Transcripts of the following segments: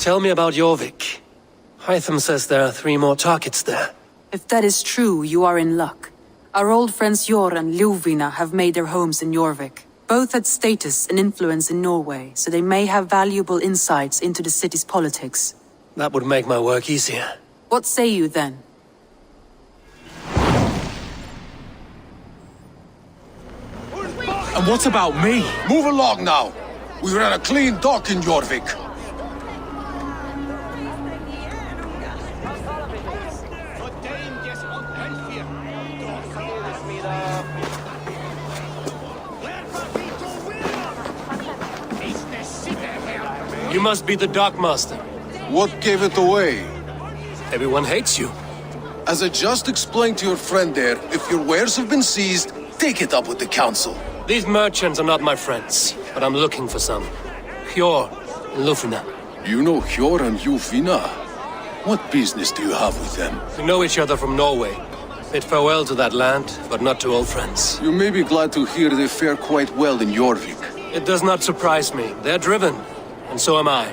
Tell me about Jorvik. Hytham says there are 3 more targets there. If that is true, you are in luck. Our old friends Jor and Ljuvina have made their homes in Jorvik. Both had status and influence in Norway, so they may have valuable insights into the city's politics. That would make my work easier. What say you then? And what about me? Move along now. We ran a clean dock in Jorvik. You must be the Dockmaster. What gave it away? Everyone hates you. As I just explained to your friend there, if your wares have been seized, take it up with the council. These merchants are not my friends, but I'm looking for some. Hjor and Ljuvina. You know Hjor and Ljuvina? What business do you have with them? We know each other from Norway. Bid farewell to that land, but not to old friends. You may be glad to hear they fare quite well in Jorvik. It does not surprise me. They're driven, and so am I.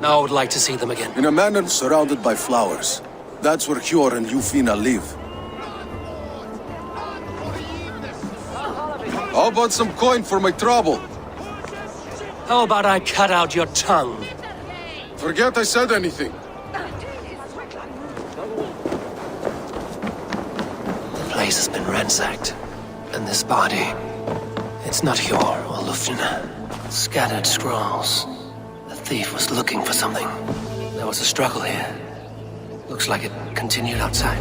Now I would like to see them again. In a manor surrounded by flowers. That's where Hjor and Ljuvina live. How about some coin for my trouble? How about I cut out your tongue? Forget I said anything. The place has been ransacked. And this body... It's not Hjor or Ljuvina. Scattered scrolls. The thief was looking for something. There was a struggle here. Looks like it continued outside.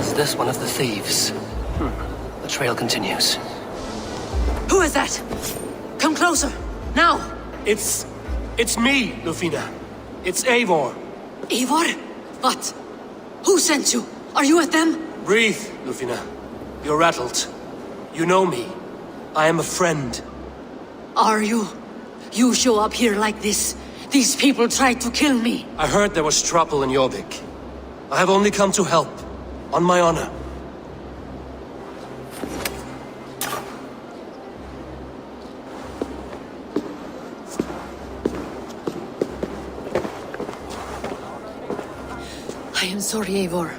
Is this one of the thieves? The trail continues. Who is that? Come closer, now! It's me, Ljuvina. It's Eivor. Eivor? What? Who sent you? Are you with them? Breathe, Ljuvina. You're rattled. You know me. I am a friend. Are you? You show up here like this. These people tried to kill me. I heard there was trouble in Jorvik. I have only come to help. On my honor. I am sorry, Eivor.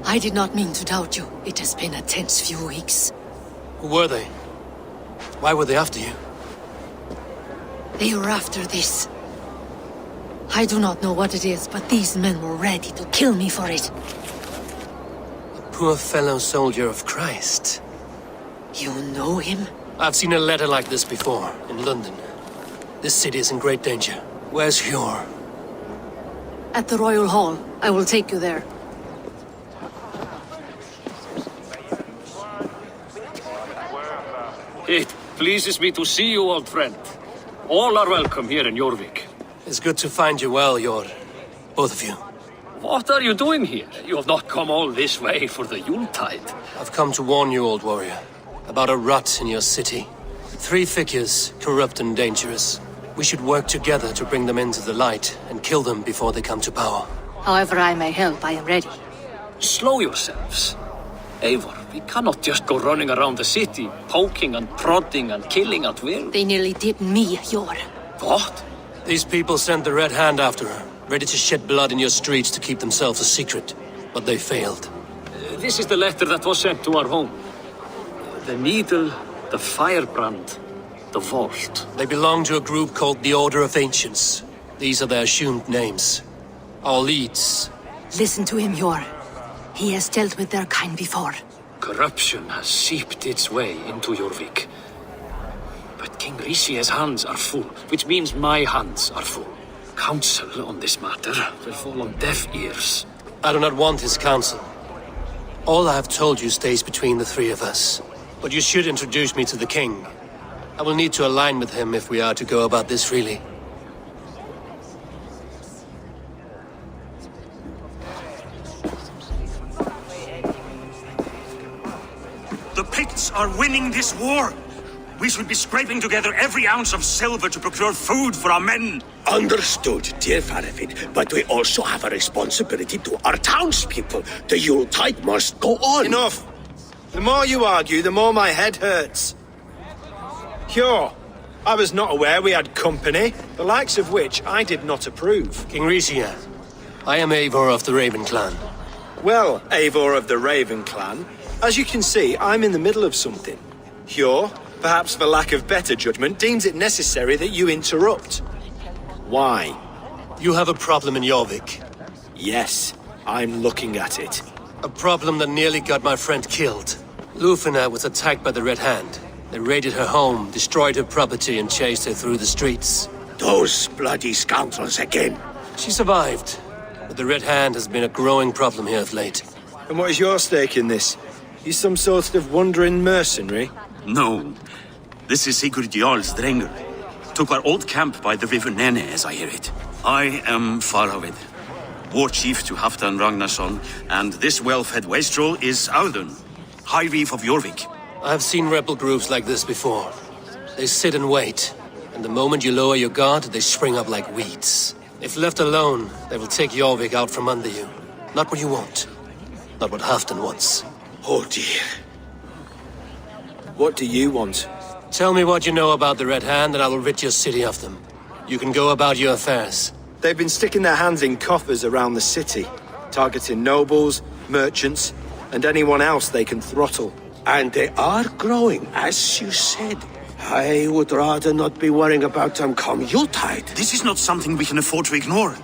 I did not mean to doubt you. It has been a tense few weeks. Who were they? Why were they after you? They were after this. I do not know what it is, but these men were ready to kill me for it. A poor fellow soldier of Christ. You know him? I've seen a letter like this before, in London. This city is in great danger. Where's Hjor? At the Royal Hall. I will take you there. It pleases me to see you, old friend. All are welcome here in Jorvik. It's good to find you well, Hjor. Both of you. What are you doing here? You have not come all this way for the Yuletide. I've come to warn you, old warrior, about a rot in your city. 3 figures, corrupt and dangerous. We should work together to bring them into the light and kill them before they come to power. However I may help, I am ready. Slow yourselves. Eivor, we cannot just go running around the city, poking and prodding and killing at will. They nearly did me, Jor. What? These people sent the Red Hand after her, ready to shed blood in your streets to keep themselves a secret. But they failed. This is the letter that was sent to our home. The needle, the firebrand, the vault. They belong to a group called the Order of Ancients. These are their assumed names. Our leads. Listen to him, Jor. He has dealt with their kind before. Corruption has seeped its way into Jorvik. But King Rishi's hands are full, which means my hands are full. Counsel on this matter will fall on deaf ears. I do not want his counsel. All I have told you stays between the 3 of us. But you should introduce me to the king. I will need to align with him if we are to go about this freely. The Picts are winning this war. We should be scraping together every ounce of silver to procure food for our men. Understood, dear Farafin, but we also have a responsibility to our townspeople. The Yuletide must go on. Enough! The more you argue, the more my head hurts. Hjor, I was not aware we had company, the likes of which I did not approve. King Risia, I am Eivor of the Raven clan. Well, Eivor of the Raven clan, as you can see, I'm in the middle of something. Hjor, perhaps for lack of better judgment, deems it necessary that you interrupt. Why? You have a problem in Jorvik. Yes, I'm looking at it. A problem that nearly got my friend killed. Lufina was attacked by the Red Hand. They raided her home, destroyed her property, and chased her through the streets. Those bloody scoundrels again. She survived, but the Red Hand has been a growing problem here of late. And what is your stake in this? You some sort of wandering mercenary? No. This is Sigurd Jarl's Drenger. Took our old camp by the river Nene, as I hear it. I am Faravid, war chief to Halfdan Ragnarsson, and this well-fed wastrel is Audun, High Reeve of Jorvik. I've seen rebel groups like this before. They sit and wait, and the moment you lower your guard, they spring up like weeds. If left alone, they will take Jorvik out from under you. Not what you want. Not what Halfdan wants. Oh dear. What do you want? Tell me what you know about the Red Hand, and I will rid your city of them. You can go about your affairs. They've been sticking their hands in coffers around the city, targeting nobles, merchants, and anyone else they can throttle. And they are growing, as you said. I would rather not be worrying about them come Yuletide. This is not something we can afford to ignore.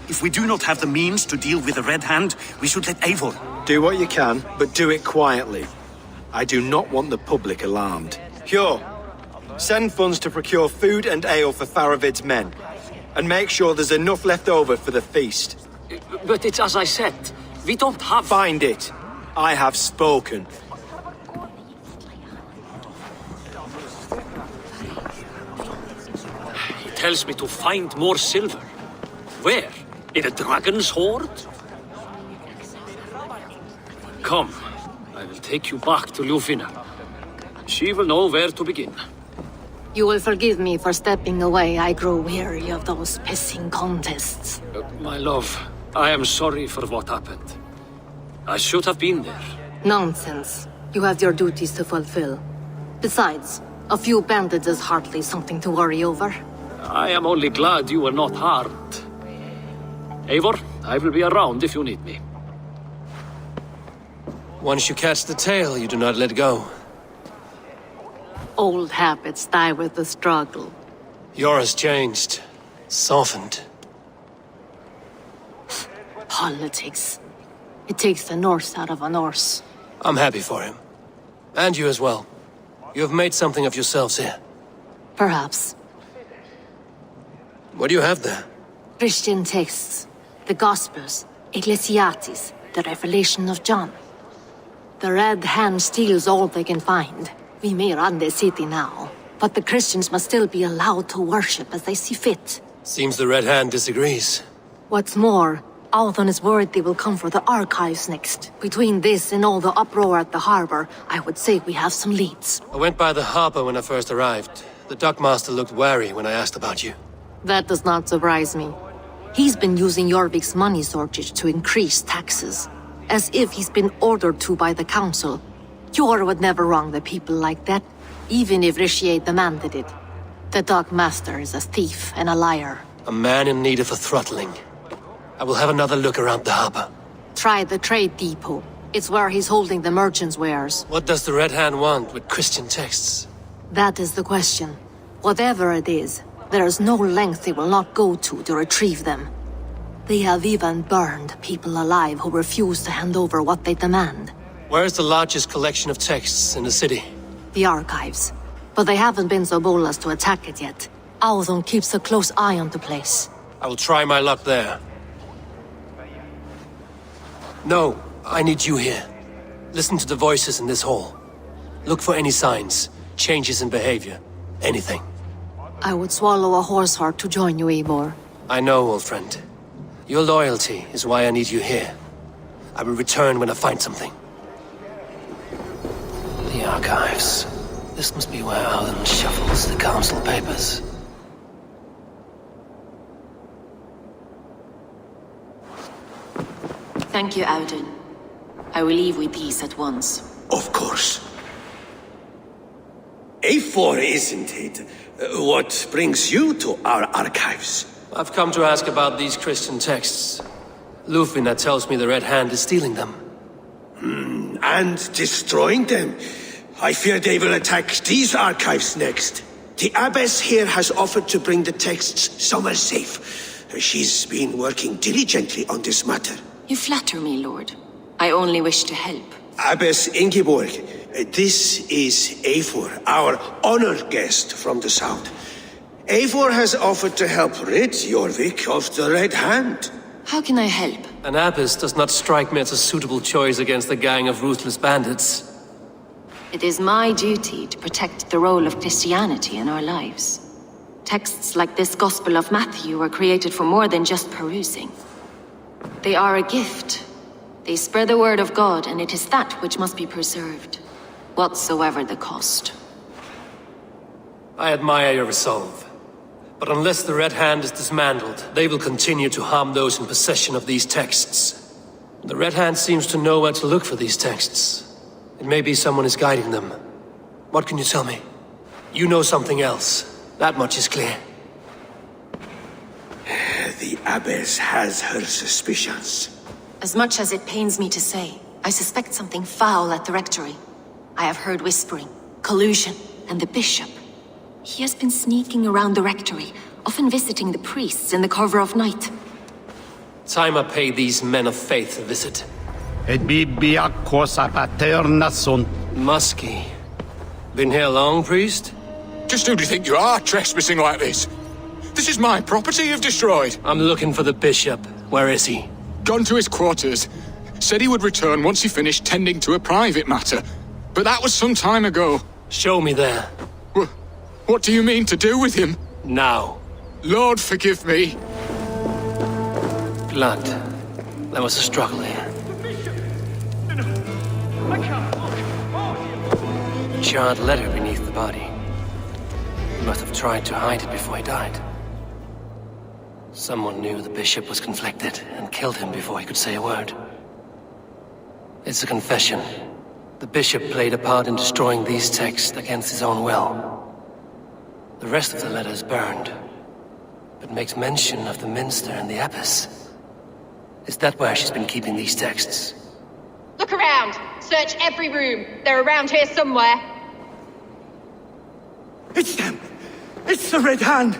If we do not have the means to deal with the Red Hand, we should let Eivor. Do what you can, but do it quietly. I do not want the public alarmed. Hjor, send funds to procure food and ale for Faravid's men. And make sure there's enough left over for the feast. But it's as I said, we don't have... Find it. I have spoken. He tells me to find more silver. Where? In a dragon's hoard? Come, I will take you back to Lufina. She will know where to begin. You will forgive me for stepping away. I grow weary of those pissing contests. My love, I am sorry for what happened. I should have been there. Nonsense. You have your duties to fulfill. Besides, a few bandits is hardly something to worry over. I am only glad you were not harmed. Eivor, I will be around if you need me. Once you catch the tail, you do not let go. Old habits die with the struggle. Yours changed. Softened. Politics. It takes the Norse out of a Norse. I'm happy for him. And you as well. You have made something of yourselves here. Perhaps. What do you have there? Christian texts. The Gospels. Ecclesiastes. The Revelation of John. The Red Hand steals all they can find. We may run the city now, but the Christians must still be allowed to worship as they see fit. Seems the Red Hand disagrees. What's more, Althon is worried they will come for the archives next. Between this and all the uproar at the harbor, I would say we have some leads. I went by the harbor when I first arrived. The dockmaster looked wary when I asked about you. That does not surprise me. He's been using Jorvik's money shortage to increase taxes, as if he's been ordered to by the council. Hjor would never wrong the people like that, even if Rishier demanded it. The dockmaster is a thief and a liar. A man in need of a throttling. I will have another look around the harbor. Try the trade depot. It's where he's holding the merchants' wares. What does the Red Hand want with Christian texts? That is the question. Whatever it is, there is no length they will not go to retrieve them. They have even burned people alive who refuse to hand over what they demand. Where is the largest collection of texts in the city? The archives. But they haven't been so bold as to attack it yet. Althon keeps a close eye on the place. I will try my luck there. No, I need you here. Listen to the voices in this hall. Look for any signs, changes in behavior, anything. I would swallow a horse heart to join you, Eivor. I know, old friend. Your loyalty is why I need you here. I will return when I find something. The archives. This must be where Alan shuffles the council papers. Thank you, Audun. I will leave with these at once. Of course. Eivor, isn't it? What brings you to our archives? I've come to ask about these Christian texts. Lufina tells me the Red Hand is stealing them. And destroying them. I fear they will attack these archives next. The abbess here has offered to bring the texts somewhere safe. She's been working diligently on this matter. You flatter me, Lord. I only wish to help. Abbess Ingeborg, this is Eivor, our honored guest from the south. Eivor has offered to help rid Jorvik of the Red Hand. How can I help? An abbess does not strike me as a suitable choice against a gang of ruthless bandits. It is my duty to protect the role of Christianity in our lives. Texts like this Gospel of Matthew were created for more than just perusing. They are a gift. They spread the word of God, and it is that which must be preserved, whatsoever the cost. I admire your resolve. But unless the Red Hand is dismantled, they will continue to harm those in possession of these texts. The Red Hand seems to know where to look for these texts. It may be someone is guiding them. What can you tell me? You know something else. That much is clear. The abbess has her suspicions. As much as it pains me to say, I suspect something foul at the rectory. I have heard whispering, collusion, and the bishop. He has been sneaking around the rectory, often visiting the priests in the cover of night. Time I pay these men of faith a visit. Muskie. Been here long, priest? Just who do you think you are, trespassing like this? This is my property you've destroyed. I'm looking for the bishop. Where is he? Gone to his quarters. Said he would return once he finished tending to a private matter. But that was some time ago. Show me there. What do you mean to do with him? Now. Lord, forgive me. Blood. There was a struggle here. Charred letter beneath the body. He must have tried to hide it before he died. Someone knew the bishop was conflicted and killed him before he could say a word. It's a confession. The bishop played a part in destroying these texts against his own will. The rest of the letter is burned, but makes mention of the minster and the abbess. Is that where she's been keeping these texts? Look around! Search every room! They're around here somewhere! It's them! It's the Red Hand!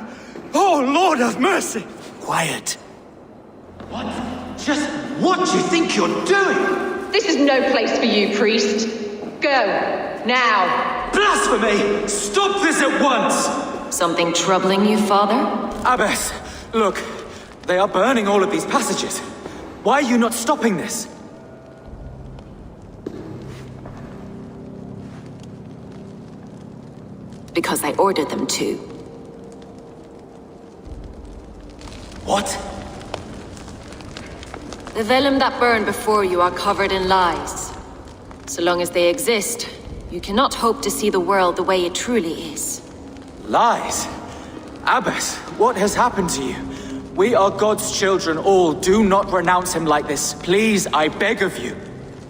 Oh, Lord have mercy! Quiet. What? Just what do you think you're doing? This is no place for you, priest. Go, now! Blasphemy! Stop this at once! Something troubling you, Father? Abbess, look. They are burning all of these passages. Why are you not stopping this? Because I ordered them to. What? The vellum that burned before you are covered in lies. So long as they exist, you cannot hope to see the world the way it truly is. Lies? Abbess, what has happened to you? We are God's children all. Do not renounce him like this. Please, I beg of you.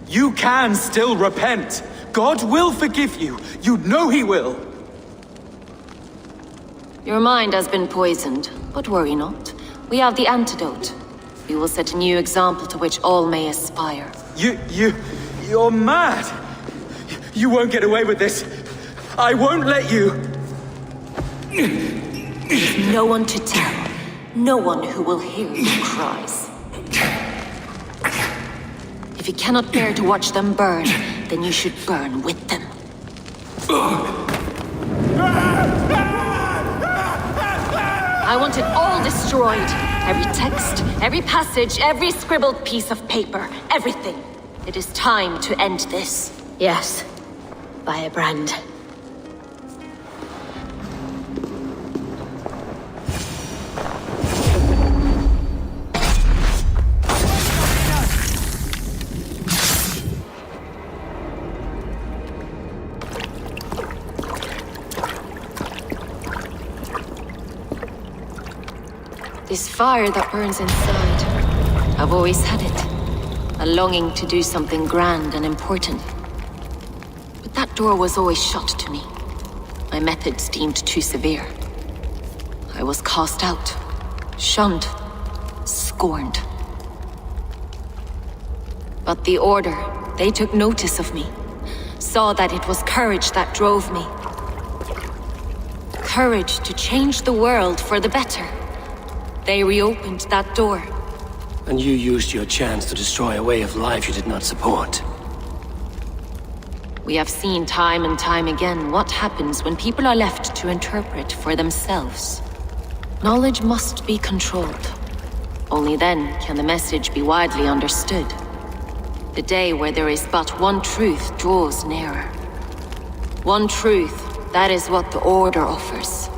You can still repent. God will forgive you. You know he will. Your mind has been poisoned, but worry not. We have the antidote. We will set a new example to which all may aspire. You're mad. You won't get away with this. I won't let you. No one to tell. No one who will hear your cries. If you cannot bear to watch them burn, then you should burn with them. I want it all destroyed. Every text, every passage, every scribbled piece of paper, everything. It is time to end this. Yes, by a brand. This fire that burns inside, I've always had it. A longing to do something grand and important. But that door was always shut to me. my methods deemed too severe. I was cast out, shunned, scorned. But the Order, they took notice of me, saw that it was courage that drove me. Courage to change the world for the better. They reopened that door. And you used your chance to destroy a way of life you did not support. We have seen time and time again what happens when people are left to interpret for themselves. Knowledge must be controlled. Only then can the message be widely understood. The day where there is but one truth draws nearer. One truth, that is what the Order offers.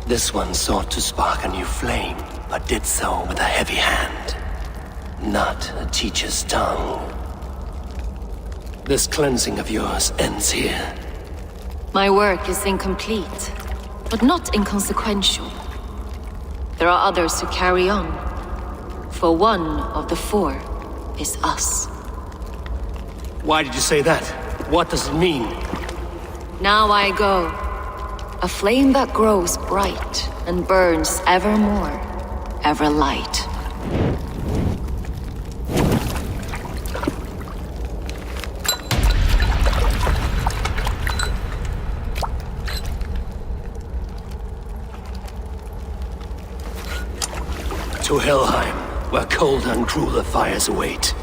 This one sought to spark a new flame, but did so with a heavy hand, not a teacher's tongue. This cleansing of yours ends here. My work is incomplete, but not inconsequential. There are others who carry on. For one of the four is us. Why did you say that? What does it mean? Now I go. A flame that grows bright and burns ever more, ever light. To Helheim, where cold and crueler fires await.